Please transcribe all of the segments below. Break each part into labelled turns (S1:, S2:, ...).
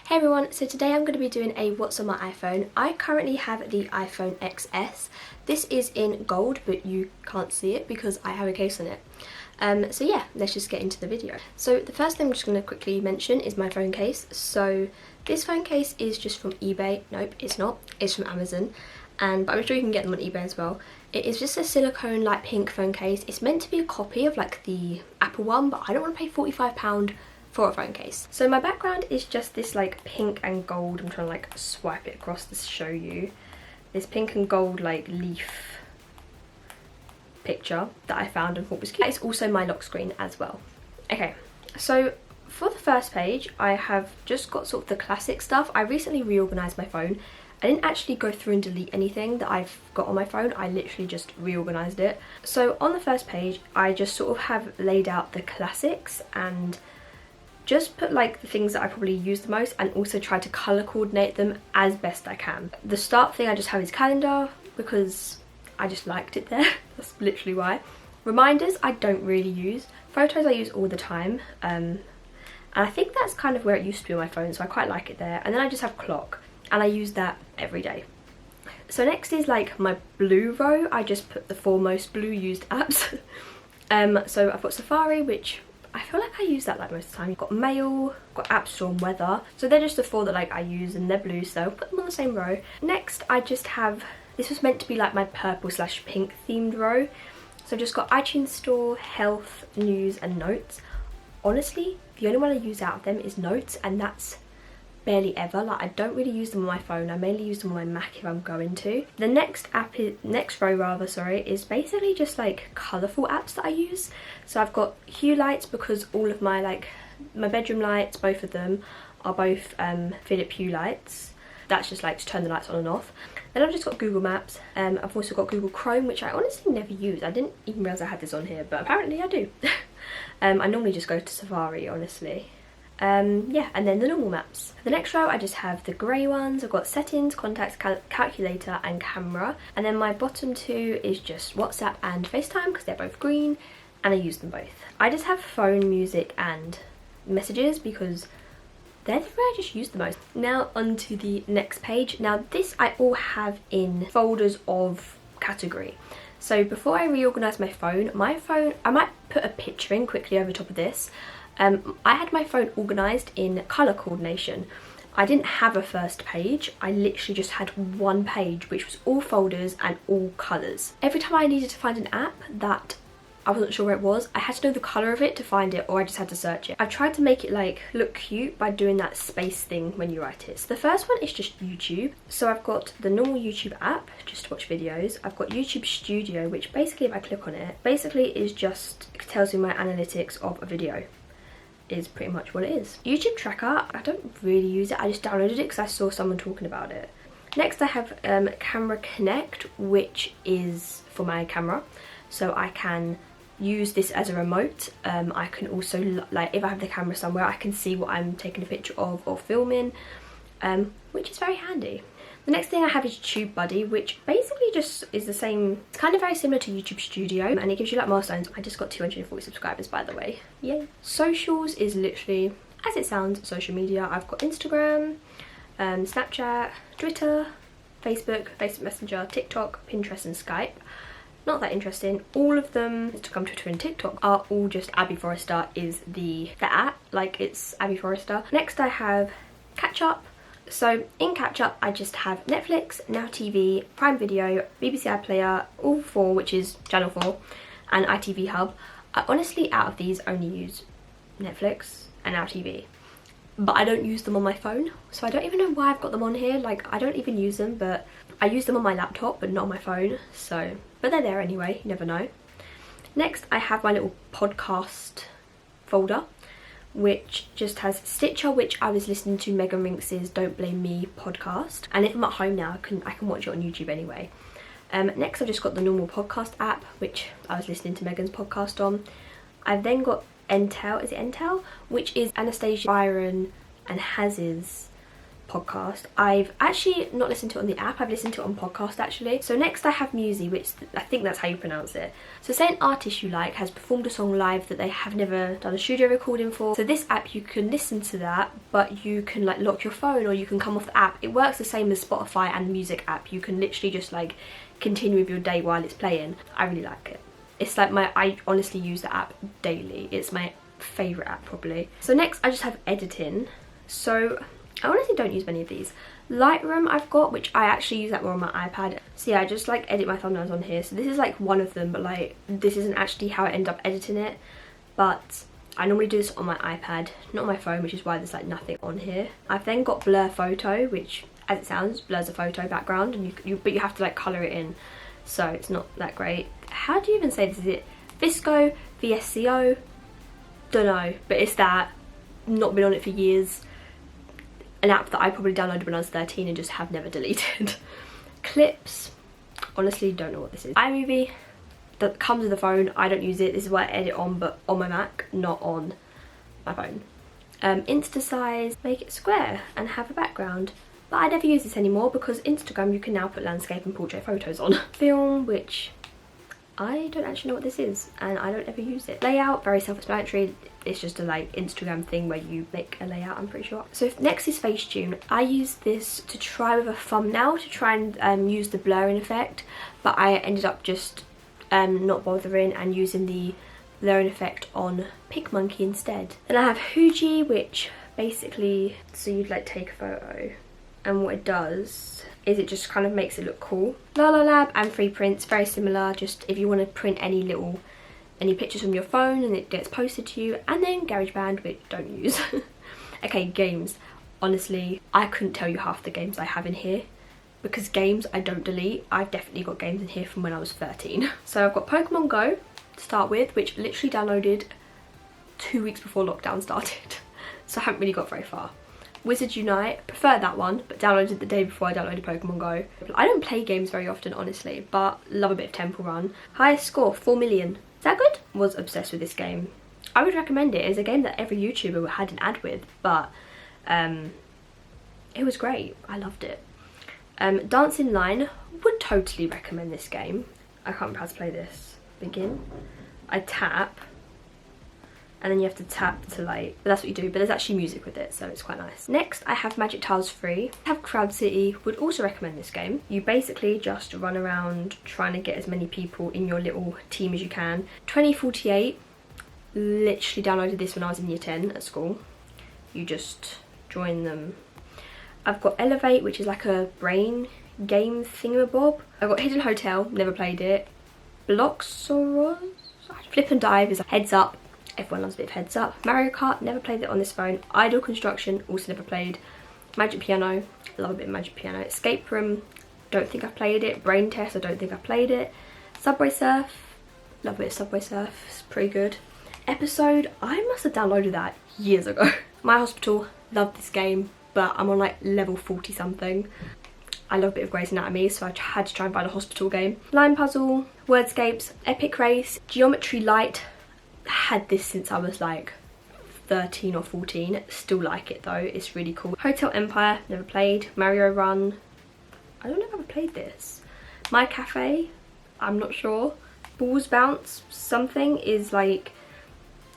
S1: Hey everyone, so today I'm going to be doing a what's on my iPhone. I currently have the iPhone XS. This is in gold, but you can't see it because I have a case on it. So yeah, let's just get into the video. So the first thing I'm just going to quickly mention is my phone case. So this phone case is just from eBay. Nope, it's not. It's from Amazon. But I'm sure you can get them on eBay as well. It is just a silicone light pink phone case. It's meant to be a copy of like the Apple one, but I don't want to pay £45 for a phone case. So my background is just this like pink and gold. I'm trying to like swipe it across to show you. This pink and gold like leaf picture that I found and thought was cute. It's also my lock screen as well. Okay, so for the first page I have just got sort of the classic stuff. I recently reorganised my phone. I didn't actually go through and delete anything that I've got on my phone. I literally just reorganised it. So on the first page I just sort of have laid out the classics and just put like the things that I probably use the most, and also try to colour coordinate them as best I can. The start thing I just have is calendar because I just liked it there. That's literally why. Reminders I don't really use. Photos I use all the time. And I think that's kind of where it used to be on my phone, so I quite like it there. And then I just have clock, and I use that every day. So next is like my blue row. I just put the 4 most blue used apps. So I've got Safari, which I feel like I use that like most of the time. You've got Mail, got App Store and Weather. So they're just the 4 that like I use, and they're blue, so I'll put them on the same row. Next I just have, this was meant to be like my purple/pink themed row. So I've just got iTunes Store, Health, News and Notes. Honestly, the only one I use out of them is Notes, and that's barely ever. Like I don't really use them on my phone. I mainly use them on my Mac if I'm going to. The next row is basically just like colourful apps that I use. So I've got Hue lights because all of my my bedroom lights, both of them are both Philips Hue lights. That's just like to turn the lights on and off. Then I've just got Google Maps. I've also got Google Chrome, which I honestly never use. I didn't even realise I had this on here, but apparently I do. I normally just go to Safari, honestly. Yeah, and then the normal maps. The next row I just have the grey ones. I've got settings, contacts, calculator and camera. And then my bottom 2 is just WhatsApp and FaceTime because they're both green and I use them both. I just have phone, music and messages because they're the 3 I just use the most. Now onto the next page. Now this I all have in folders of category. So before I reorganise my phone, I might put a picture in quickly over top of this. I had my phone organised in colour coordination. I didn't have a first page. I literally just had one page which was all folders and all colours. Every time I needed to find an app that I wasn't sure where it was, I had to know the colour of it to find it, or I just had to search it. I've tried to make it like look cute by doing that space thing when you write it. So the first one is just YouTube. So I've got the normal YouTube app just to watch videos. I've got YouTube Studio, which basically if I click on it, basically is just, it tells me my analytics of a video. Is pretty much what it is. YouTube Tracker, I don't really use it. I just downloaded it because I saw someone talking about it. Next I have Camera Connect, which is for my camera. So I can use this as a remote. I can also, like if I have the camera somewhere, I can see what I'm taking a picture of or filming, which is very handy. The next thing I have is TubeBuddy, which basically just is the same. It's kind of very similar to YouTube Studio, and it gives you like milestones. I just got 240 subscribers, by the way. Yay. Socials is literally, as it sounds, social media. I've got Instagram, Snapchat, Twitter, Facebook, Facebook Messenger, TikTok, Pinterest and Skype. Not that interesting. All of them, Instagram, Twitter and TikTok, are all just Abi Forrester is the app. Like it's Abi Forrester. Next I have Catch Up. So in Catch Up I just have Netflix, Now TV, Prime Video, BBC iPlayer, all 4, which is Channel 4, and ITV Hub. I honestly out of these only use Netflix and Now TV, but I don't use them on my phone, so I don't even know why I've got them on here. Like I don't even use them, but I use them on my laptop but not on my phone, so but they're there anyway, you never know. Next I have my little podcast folder, which just has Stitcher, which I was listening to Megan Rinx's Don't Blame Me podcast, and if I'm at home now I can watch it on YouTube anyway. Next I've just got the normal podcast app, which I was listening to Megan's podcast on. I've then got Entel, is it Entel? Which is Anastasia, Byron and Haz's podcast. I've actually not listened to it on the app, I've listened to it on podcast actually. So next I have Musi, which I think that's how you pronounce it. So say an artist you like has performed a song live that they have never done a studio recording for. So this app, you can listen to that, but you can like lock your phone or you can come off the app. It works the same as Spotify and the music app. You can literally just like continue with your day while it's playing. I really like it. It's like I honestly use the app daily. It's my favourite app probably. So next I just have editing. So I honestly don't use many of these. Lightroom I've got, which I actually use that more on my iPad. So yeah, I just like edit my thumbnails on here. So this is like one of them, but like this isn't actually how I end up editing it. But I normally do this on my iPad, not on my phone, which is why there's like nothing on here. I've then got Blur Photo, which as it sounds, blurs a photo background, and but you have to like colour it in. So it's not that great. How do you even say this? Is it Visco, VSCO? Don't know, but it's that. Not been on it for years. An app that I probably downloaded when I was 13 and just have never deleted. Clips, honestly don't know what this is. iMovie, that comes with the phone, I don't use it. This is what I edit on, but on my Mac, not on my phone. Instasize, make it square and have a background. But I never use this anymore because Instagram you can now put landscape and portrait photos on. Film, which I don't actually know what this is and I don't ever use it. Layout, very self-explanatory. It's just a like Instagram thing where you make a layout, I'm pretty sure. So next is Facetune. I use this to try with a thumbnail to try and use the blurring effect, but I ended up just not bothering and using the blurring effect on PicMonkey instead. Then I have Huji, which basically, so you'd like take a photo and what it does is it just kind of makes it look cool. Lala Lab and Free Prints, very similar, just if you want to print any pictures from your phone and it gets posted to you. And then GarageBand, which don't use. Okay, games. Honestly, I couldn't tell you half the games I have in here because games I don't delete. I've definitely got games in here from when I was 13. So I've got Pokemon Go to start with, which literally downloaded 2 weeks before lockdown started. So I haven't really got very far. Wizards Unite, prefer that one, but downloaded the day before I downloaded Pokemon Go. I don't play games very often, honestly, but love a bit of Temple Run. Highest score, 4 million. Is that good? Was obsessed with this game. I would recommend it. It's a game that every YouTuber had an ad with, but it was great. I loved it. Dancing Line, would totally recommend this game. I can't remember how to play this. Begin. I tap. And then you have to tap to like, but that's what you do, but there's actually music with it, so it's quite nice. Next I have Magic Tiles Free. I have Crowd City, would also recommend this game. You basically just run around trying to get as many people in your little team as you can. 2048, literally downloaded this when I was in year 10 at school. You just join them. I've got Elevate, which is like a brain game thingamabob. I've got Hidden Hotel, never played it. Bloxoros, Flip and Dive is a heads up. Everyone loves a bit of heads up. Mario Kart, never played it on this phone. Idle Construction, also never played. Magic Piano, love a bit of Magic Piano. Escape Room, don't think I've played it. Brain Test, I don't think I've played it. Subway Surf, love a bit of Subway Surf, it's pretty good. Episode, I must have downloaded that years ago. My Hospital, love this game, but I'm on like level 40 something. I love a bit of Grey's Anatomy, so I had to try and find a hospital game. Line Puzzle, Wordscapes, Epic Race, Geometry Light. Had this since I was like 13 or 14. Still like it though, it's really cool. Hotel Empire, never played. Mario Run, I don't know if I've ever played this. My Cafe, I'm not sure. Balls Bounce, something is like,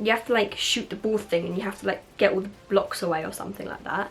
S1: you have to like shoot the ball thing and you have to like get all the blocks away or something like that.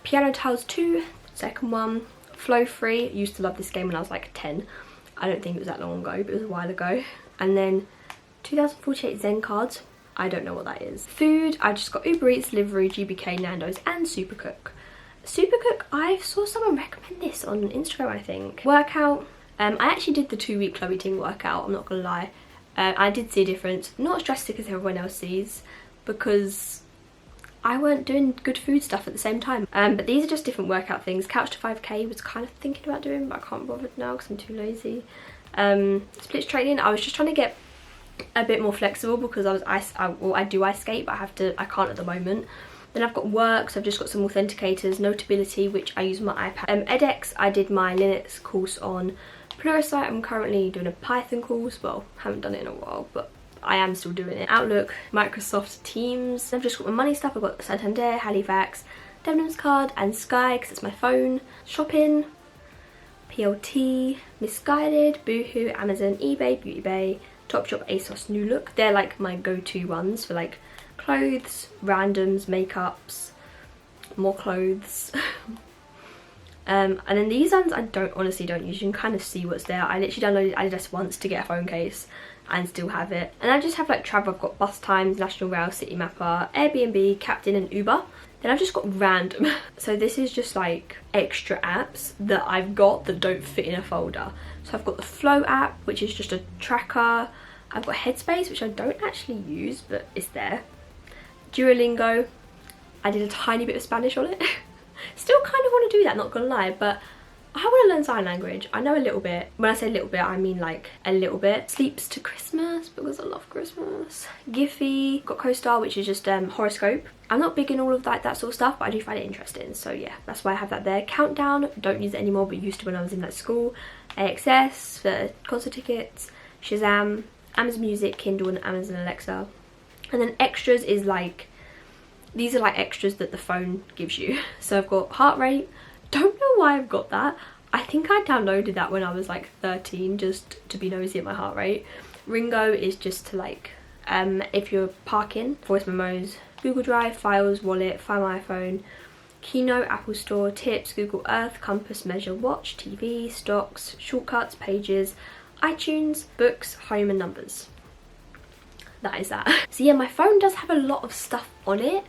S1: Piano Tiles 2, second one. Flow Free, used to love this game when I was like 10. I don't think it was that long ago, but it was a while ago. And then 2048 Zen Cards, I don't know what that is. Food, I just got Uber Eats, Delivery, GBK, Nando's and Supercook. Supercook, I saw someone recommend this on Instagram, I think. Workout, I actually did the 2-week Chloe Ting workout, I'm not gonna lie. I did see a difference, not as drastic as everyone else sees, because I weren't doing good food stuff at the same time. But these are just different workout things. Couch to 5k was kind of thinking about doing, but I can't bother now because I'm too lazy. Splits training, I was just trying to get a bit more flexible because I do ice skate, but I can't at the moment. Then I've got work, so I've just got some authenticators. Notability, which I use my iPad. edX, I did my Linux course on Pluralsight. I'm currently doing a Python course. Well, haven't done it in a while, but I am still doing it. Outlook, Microsoft Teams. I've just got my money stuff. I've got Santander, Halifax, Debenhams card, and Sky because it's my phone. Shopping, PLT, Misguided, Boohoo, Amazon, eBay, Beauty Bay, Topshop, ASOS, New Look. They're like my go-to ones for like clothes, randoms, makeups, more clothes. And then these ones I honestly don't use. You can kind of see what's there. I literally downloaded Adidas once to get a phone case and still have it. And I just have like travel. I've got Bus Times, National Rail, City Mapper, Airbnb, Captain and Uber. Then I've just got random. So this is just like extra apps that I've got that don't fit in a folder. So I've got the Flow app, which is just a tracker. I've got Headspace, which I don't actually use, but it's there. Duolingo. I did a tiny bit of Spanish on it. Still kind of want to do that, not gonna lie, but I want to learn sign language. I know a little bit. When I say a little bit, I mean like a little bit. Sleeps to Christmas because I love Christmas. Giphy. Got CoStar, which is just horoscope. I'm not big in all of that sort of stuff, but I do find it interesting. So yeah, that's why I have that there. Countdown, don't use it anymore, but used to when I was in that school. AXS for concert tickets. Shazam, Amazon Music, Kindle, and Amazon Alexa. And then extras is like, these are like extras that the phone gives you. So I've got heart rate. Don't know why I've got that. I think I downloaded that when I was like 13 just to be nosy at my heart rate. Ringo is just to like, if you're parking, voice memos, Google Drive, Files, Wallet, Find My iPhone, Keynote, Apple Store, Tips, Google Earth, Compass, Measure, Watch, TV, Stocks, Shortcuts, Pages, iTunes, Books, Home and Numbers. That is that. So yeah, my phone does have a lot of stuff on it,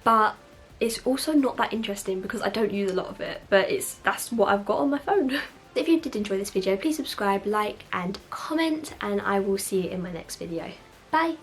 S1: but it's also not that interesting because I don't use a lot of it, but that's what I've got on my phone. If you did enjoy this video, please subscribe, like and comment, and I will see you in my next video. Bye!